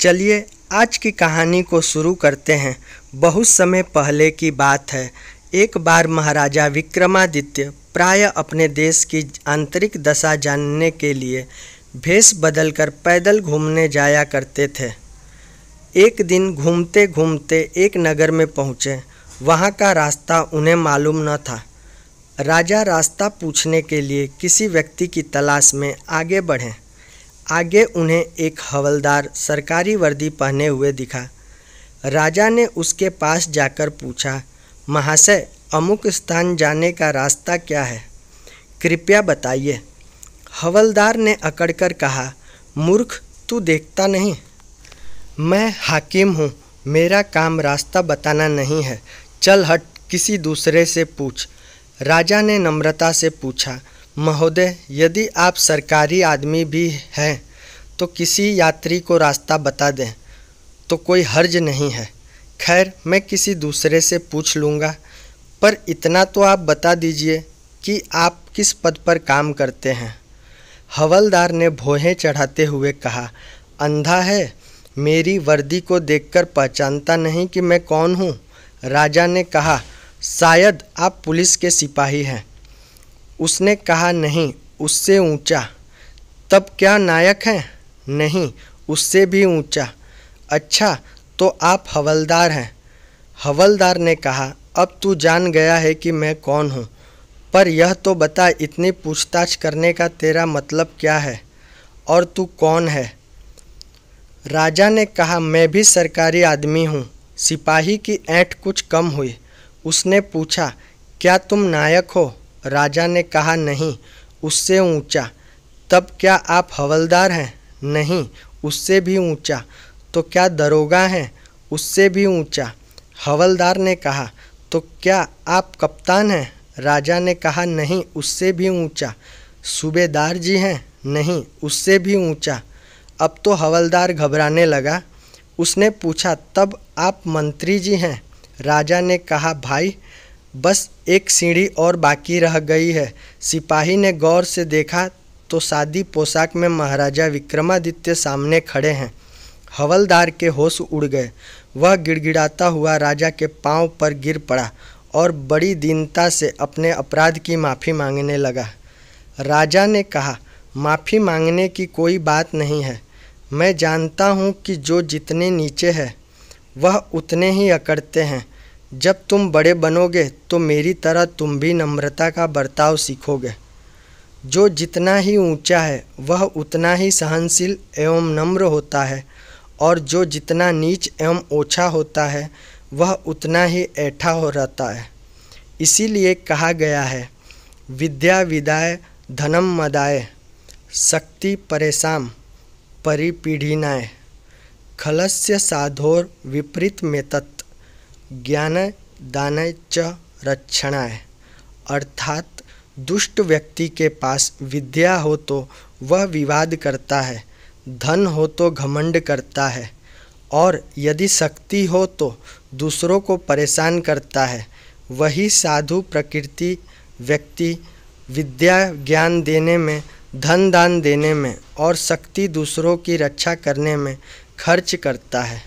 चलिए आज की कहानी को शुरू करते हैं। बहुत समय पहले की बात है। एक बार महाराजा विक्रमादित्य प्रायः अपने देश की आंतरिक दशा जानने के लिए भेष बदलकर पैदल घूमने जाया करते थे। एक दिन घूमते घूमते एक नगर में पहुँचे। वहाँ का रास्ता उन्हें मालूम न था। राजा रास्ता पूछने के लिए किसी व्यक्ति की तलाश में आगे बढ़े। आगे उन्हें एक हवलदार सरकारी वर्दी पहने हुए दिखा। राजा ने उसके पास जाकर पूछा, महाशय, अमुक स्थान जाने का रास्ता क्या है? कृपया बताइए। हवलदार ने अकड़कर कहा, मूर्ख, तू देखता नहीं? मैं हाकिम हूँ, मेरा काम रास्ता बताना नहीं है। चल हट, किसी दूसरे से पूछ। राजा ने नम्रता से पूछा, महोदय, यदि आप सरकारी आदमी भी हैं तो किसी यात्री को रास्ता बता दें तो कोई हर्ज नहीं है। खैर, मैं किसी दूसरे से पूछ लूँगा, पर इतना तो आप बता दीजिए कि आप किस पद पर काम करते हैं। हवलदार ने भौहें चढ़ाते हुए कहा, अंधा है, मेरी वर्दी को देखकर पहचानता नहीं कि मैं कौन हूँ। राजा ने कहा, शायद आप पुलिस के सिपाही हैं। उसने कहा, नहीं, उससे ऊंचा। तब क्या नायक हैं? नहीं, उससे भी ऊंचा। अच्छा, तो आप हवलदार हैं। हवलदार ने कहा, अब तू जान गया है कि मैं कौन हूँ, पर यह तो बता, इतनी पूछताछ करने का तेरा मतलब क्या है और तू कौन है? राजा ने कहा, मैं भी सरकारी आदमी हूँ। सिपाही की ऐंठ कुछ कम हुई। उसने पूछा, क्या तुम नायक हो? राजा ने कहा, नहीं, उससे ऊंचा। तब क्या आप हवलदार हैं? नहीं, उससे भी ऊंचा। तो क्या दरोगा हैं? उससे भी ऊंचा। हवलदार ने कहा, तो क्या आप कप्तान हैं? राजा ने कहा, नहीं, उससे भी ऊंचा। सूबेदार जी हैं? नहीं, उससे भी ऊंचा। अब तो हवलदार घबराने लगा। उसने पूछा, तब आप मंत्री जी हैं? राजा ने कहा, भाई, बस एक सीढ़ी और बाकी रह गई है। सिपाही ने गौर से देखा तो सादी पोशाक में महाराजा विक्रमादित्य सामने खड़े हैं। हवलदार के होश उड़ गए। वह गिड़गिड़ाता हुआ राजा के पांव पर गिर पड़ा और बड़ी दीनता से अपने अपराध की माफ़ी मांगने लगा। राजा ने कहा, माफ़ी मांगने की कोई बात नहीं है। मैं जानता हूँ कि जो जितने नीचे है वह उतने ही अकड़ते हैं। जब तुम बड़े बनोगे तो मेरी तरह तुम भी नम्रता का बर्ताव सीखोगे। जो जितना ही ऊंचा है वह उतना ही सहनशील एवं नम्र होता है, और जो जितना नीच एवं ओछा होता है वह उतना ही ऐठा हो रहता है। इसीलिए कहा गया है, विद्या विदाय धनम मदाय, शक्ति परेशान परिपीढ़िनाय, खलस्य साधोर विपरीत मेतत्, ज्ञान दान च रक्षणाय। अर्थात दुष्ट व्यक्ति के पास विद्या हो तो वह विवाद करता है, धन हो तो घमंड करता है, और यदि शक्ति हो तो दूसरों को परेशान करता है। वही साधु प्रकृति व्यक्ति विद्या ज्ञान देने में, धन दान देने में और शक्ति दूसरों की रक्षा करने में खर्च करता है।